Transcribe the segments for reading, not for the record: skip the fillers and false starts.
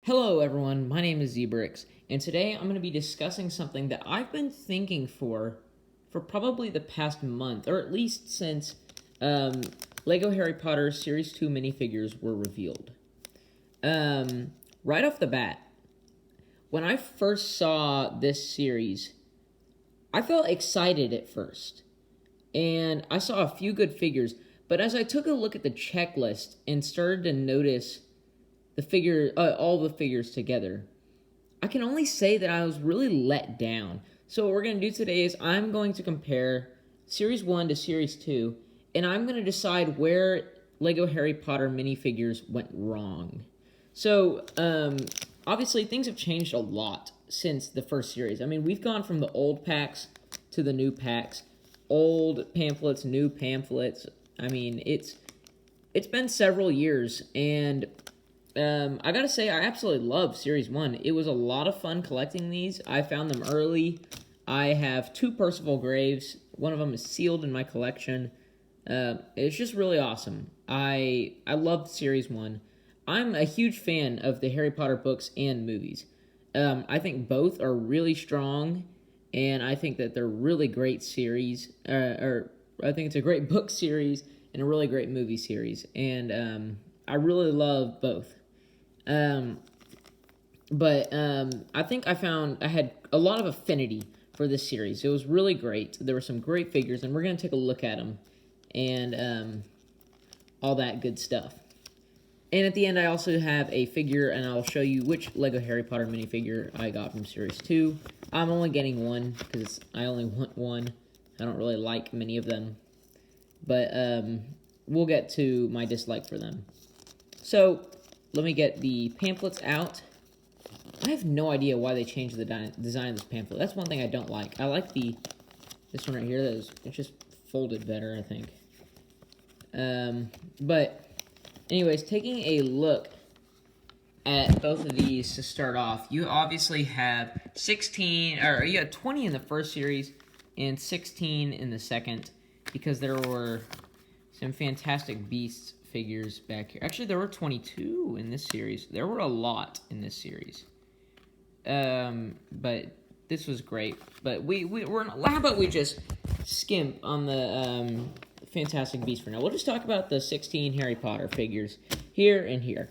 Hello everyone, my name is Zebrix, and today I'm going to be discussing something that I've been thinking for probably the past month, or at least since LEGO Harry Potter Series 2 minifigures were revealed. Right off the bat, when I first saw this series, I felt excited at first, and I saw a few good figures, but as I took a look at the checklist and started to notice all the figures together, I can only say that I was really let down. So what we're going to do today is I'm going to compare Series 1 to Series 2, and I'm going to decide where LEGO Harry Potter minifigures went wrong. So, obviously, things have changed a lot since the first series. I mean, we've gone from the old packs to the new packs, old pamphlets, new pamphlets. I mean, it's been several years, and I gotta say, I absolutely love Series 1. It was a lot of fun collecting these. I found them early. I have 2 Percival Graves. One of them is sealed in my collection. It's just really awesome. I loved Series 1. I'm a huge fan of the Harry Potter books and movies. I think both are really strong, and I think that they're really great series. I think it's a great book series and a really great movie series, and I really love both. I think I had a lot of affinity for this series. It was really great. There were some great figures, and we're going to take a look at them and all that good stuff. And at the end, I also have a figure, and I'll show you which LEGO Harry Potter minifigure I got from Series 2. I'm only getting one, because I only want one. I don't really like many of them. But we'll get to my dislike for them. So, let me get the pamphlets out. I have no idea why they changed the design of this pamphlet. That's one thing I don't like. I like this one right here. It's just folded better, I think. But anyways, taking a look at both of these to start off, you obviously have 16, or you had 20 in the first series and 16 in the second, because there were some Fantastic Beasts figures back here. Actually, there were 22 in this series. There were a lot in this series. But this was great. But how about we just skimp on the Fantastic Beasts for now? We'll just talk about the 16 Harry Potter figures here and here.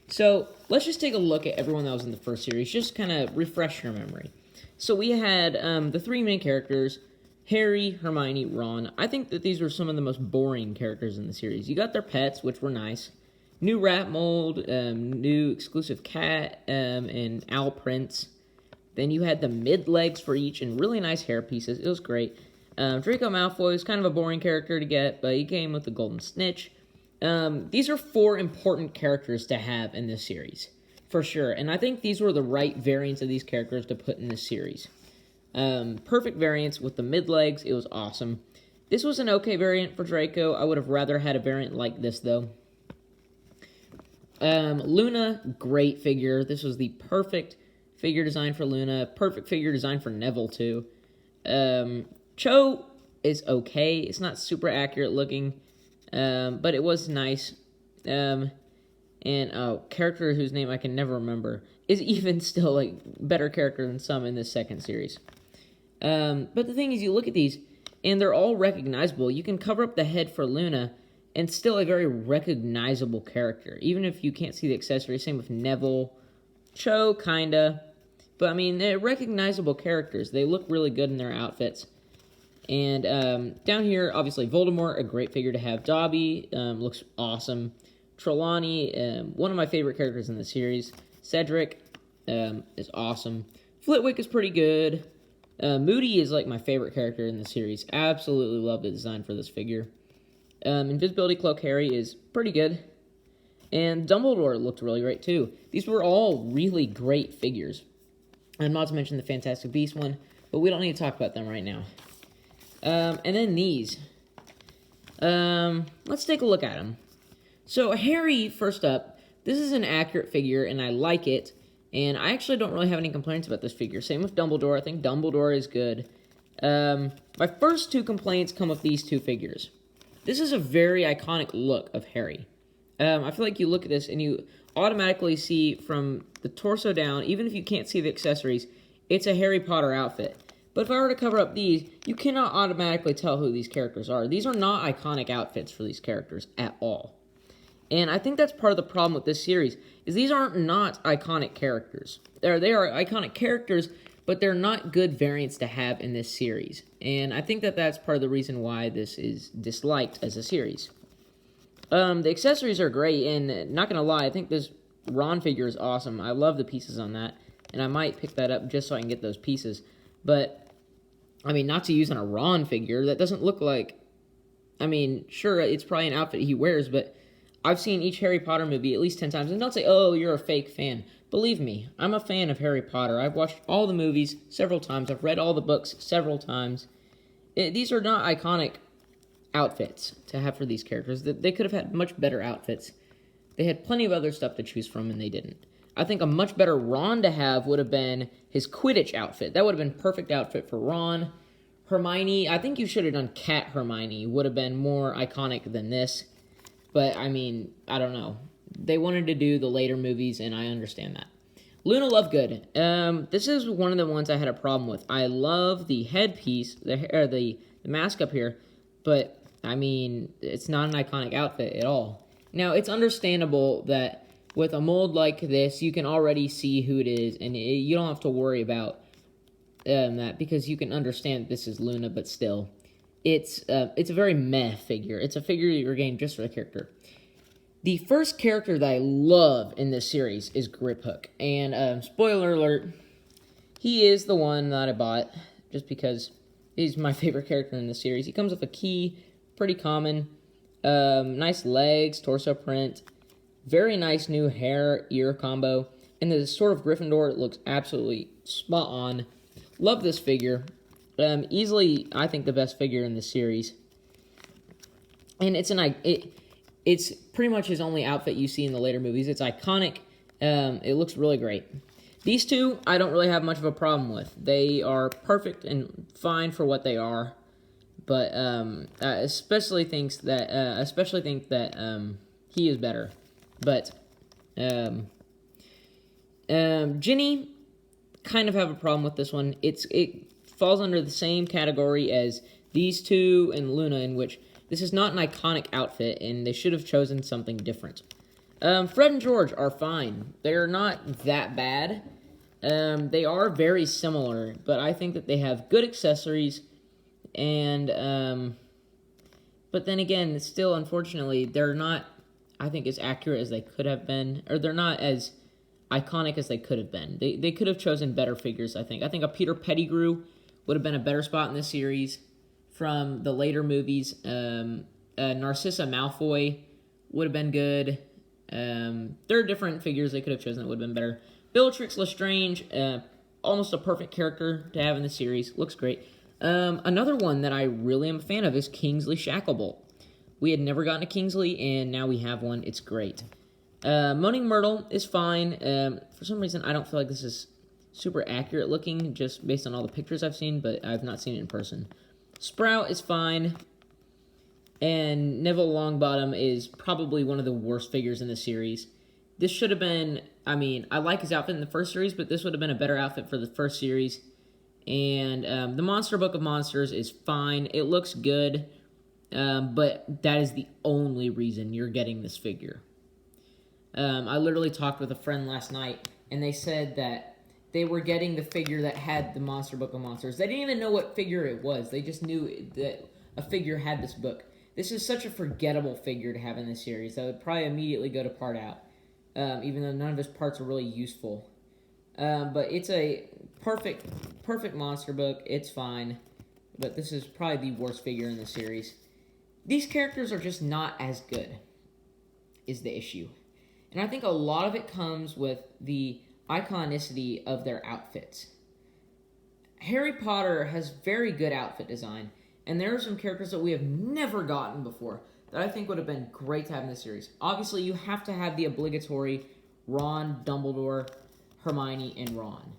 So let's just take a look at everyone that was in the first series, just kind of refresh your memory. So we had the 3 main characters: Harry, Hermione, Ron. I think that these were some of the most boring characters in the series. You got their pets, which were nice. New rat mold, new exclusive cat, and owl prints. Then you had the mid-legs for each and really nice hair pieces. It was great. Draco Malfoy was kind of a boring character to get, but he came with the golden snitch. These are 4 important characters to have in this series, for sure. And I think these were the right variants of these characters to put in this series. Perfect variants with the mid-legs. It was awesome. This was an okay variant for Draco. I would have rather had a variant like this, though. Luna, great figure. This was the perfect figure design for Luna. Perfect figure design for Neville, too. Cho is okay. It's not super accurate looking, but it was nice. And a character whose name I can never remember is even still a better character than some in this second series. But the thing is, you look at these, and they're all recognizable. You can cover up the head for Luna, and still a very recognizable character, even if you can't see the accessories. Same with Neville. Cho, kinda. But, I mean, they're recognizable characters. They look really good in their outfits. And down here, obviously, Voldemort, a great figure to have. Dobby looks awesome. Trelawney, one of my favorite characters in the series. Cedric is awesome. Flitwick is pretty good. Moody is like my favorite character in the series. Absolutely love the design for this figure. Invisibility Cloak Harry is pretty good. And Dumbledore looked really great too. These were all really great figures. I'm not to mention the Fantastic Beasts one, but we don't need to talk about them right now. And then these. Let's take a look at them. So Harry, first up, this is an accurate figure, and I like it. And I actually don't really have any complaints about this figure. Same with Dumbledore. I think Dumbledore is good. My first 2 complaints come with these 2 figures. This is a very iconic look of Harry. I feel like you look at this and you automatically see from the torso down, even if you can't see the accessories, it's a Harry Potter outfit. But if I were to cover up these, you cannot automatically tell who these characters are. These are not iconic outfits for these characters at all. And I think that's part of the problem with this series, is these aren't not iconic characters. They are iconic characters, but they're not good variants to have in this series. And I think that that's part of the reason why this is disliked as a series. The accessories are great, and not gonna lie, I think this Ron figure is awesome. I love the pieces on that, and I might pick that up just so I can get those pieces. But, I mean, not to use on a Ron figure, that doesn't look like... I mean, sure, it's probably an outfit he wears, but I've seen each Harry Potter movie at least 10 times, and don't say, oh, you're a fake fan. Believe me, I'm a fan of Harry Potter. I've watched all the movies several times. I've read all the books several times. These are not iconic outfits to have for these characters. They could have had much better outfits. They had plenty of other stuff to choose from, and they didn't. I think a much better Ron to have would have been his Quidditch outfit. That would have been a perfect outfit for Ron. Hermione, I think you should have done Cat Hermione. Would have been more iconic than this. But, I mean, I don't know. They wanted to do the later movies, and I understand that. Luna Lovegood. This is one of the ones I had a problem with. I love the headpiece, the mask up here, but, I mean, it's not an iconic outfit at all. Now, it's understandable that with a mold like this, you can already see who it is, and you don't have to worry about that, because you can understand this is Luna, but still. It's a very meh figure. It's a figure you're getting just for the character. The first character that I love in this series is Griphook. And, spoiler alert, he is the one that I bought, just because he's my favorite character in the series. He comes with a key, pretty common, nice legs, torso print, very nice new hair-ear combo, and the Sword of Gryffindor looks absolutely spot on. Love this figure. Easily, I think, the best figure in the series. And it's pretty much his only outfit you see in the later movies. It's iconic. It looks really great. These two, I don't really have much of a problem with. They are perfect and fine for what they are. But I especially think that he is better. But Ginny, kind of have a problem with this one. It falls under the same category as these two and Luna, in which this is not an iconic outfit, and they should have chosen something different. Fred and George are fine. They're not that bad. They are very similar, but I think that they have good accessories, and, but then again, still, unfortunately, they're not, I think, as accurate as they could have been, or they're not as iconic as they could have been. They could have chosen better figures, I think. I think a Peter Pettigrew would have been a better spot in this series from the later movies. Narcissa Malfoy would have been good. There are different figures they could have chosen that would have been better. Bellatrix Lestrange, almost a perfect character to have in the series. Looks great. Another one that I really am a fan of is Kingsley Shacklebolt. We had never gotten a Kingsley, and now we have one. It's great. Moaning Myrtle is fine. For some reason, I don't feel like this is super accurate looking, just based on all the pictures I've seen, but I've not seen it in person. Sprout is fine. And Neville Longbottom is probably one of the worst figures in the series. This should have been, I mean, I like his outfit in the first series, but this would have been a better outfit for the first series. And the Monster Book of Monsters is fine. It looks good, but that is the only reason you're getting this figure. I literally talked with a friend last night, and they said that they were getting the figure that had the Monster Book of Monsters. They didn't even know what figure it was. They just knew that a figure had this book. This is such a forgettable figure to have in this series. That would probably immediately go to part out, even though none of his parts are really useful. But it's a perfect monster book. It's fine. But this is probably the worst figure in the series. These characters are just not as good, is the issue. And I think a lot of it comes with the iconicity of their outfits. Harry Potter has very good outfit design, and there are some characters that we have never gotten before that I think would have been great to have in this series. Obviously, you have to have the obligatory Ron, Dumbledore, Hermione, and Ron.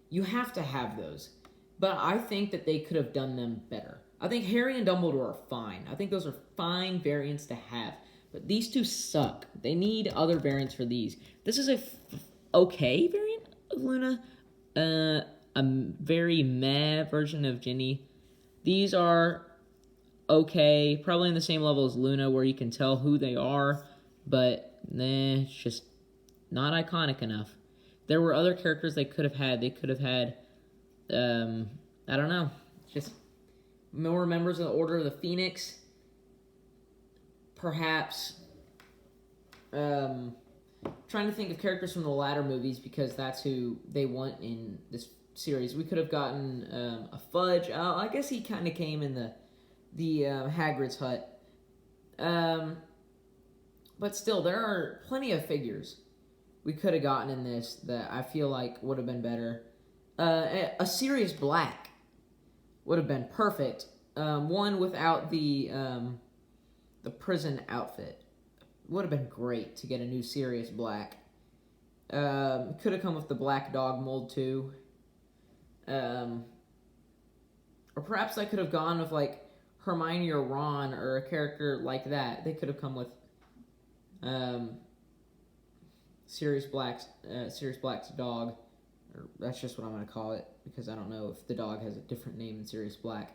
You have to have those. But I think that they could have done them better. I think Harry and Dumbledore are fine. I think those are fine variants to have. But these two suck. They need other variants for these. This is a okay variant of Luna. A very meh version of Ginny. These are okay, probably in the same level as Luna, where you can tell who they are, but it's just not iconic enough. There were other characters they could have had. They could have had, I don't know, just more members of the Order of the Phoenix. Perhaps, trying to think of characters from the latter movies because that's who they want in this series. We could have gotten a Fudge. I guess he kind of came in the Hagrid's hut. But still, there are plenty of figures we could have gotten in this that I feel like would have been better. A Sirius Black would have been perfect. One without the prison outfit. Would have been great to get a new Sirius Black. Could have come with the Black Dog mold too. Or perhaps I could have gone with like Hermione or Ron or a character like that. They could have come with Sirius Black's dog. Or that's just what I'm going to call it because I don't know if the dog has a different name than Sirius Black.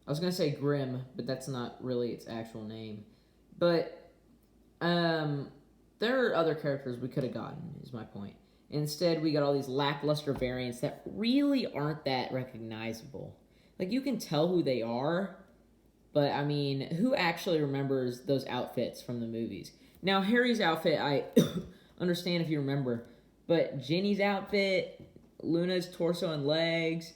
I was going to say Grim, but that's not really its actual name. But there are other characters we could have gotten, is my point. Instead, we got all these lackluster variants that really aren't that recognizable. Like, you can tell who they are, but, I mean, who actually remembers those outfits from the movies? Now, Harry's outfit, I understand if you remember, but Ginny's outfit, Luna's torso and legs,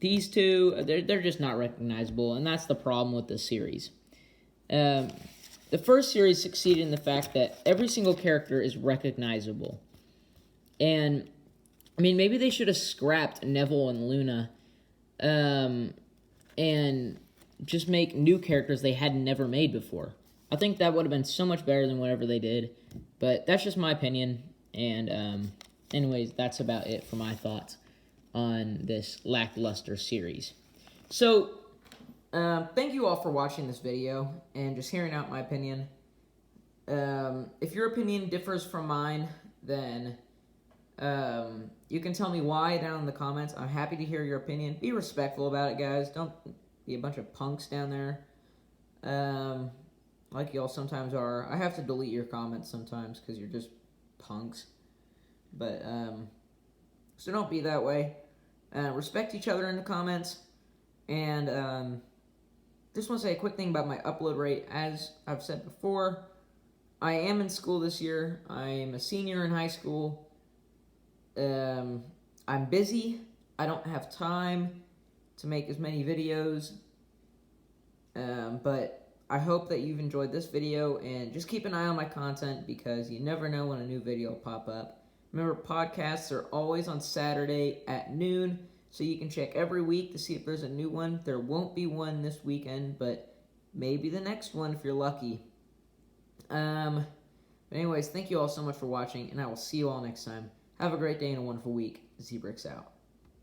these two, they're just not recognizable, and that's the problem with the series. The first series succeeded in the fact that every single character is recognizable. And, I mean, maybe they should have scrapped Neville and Luna and just make new characters they had never made before. I think that would have been so much better than whatever they did. But that's just my opinion. And anyways, that's about it for my thoughts on this lackluster series. So, thank you all for watching this video and just hearing out my opinion. If your opinion differs from mine, then you can tell me why down in the comments. I'm happy to hear your opinion. Be respectful about it, guys. Don't be a bunch of punks down there. Like y'all sometimes are. I have to delete your comments sometimes because you're just punks. But, so don't be that way. Respect each other in the comments. And, just want to say a quick thing about my upload rate. As I've said before, I am in school this year. I'm a senior in high school. I'm busy. I don't have time to make as many videos. But I hope that you've enjoyed this video, and just keep an eye on my content because you never know when a new video will pop up. Remember, podcasts are always on Saturday at noon, so you can check every week to see if there's a new one. There won't be one this weekend, but maybe the next one if you're lucky. But anyways, thank you all so much for watching, and I will see you all next time. Have a great day and a wonderful week. Zebrix out.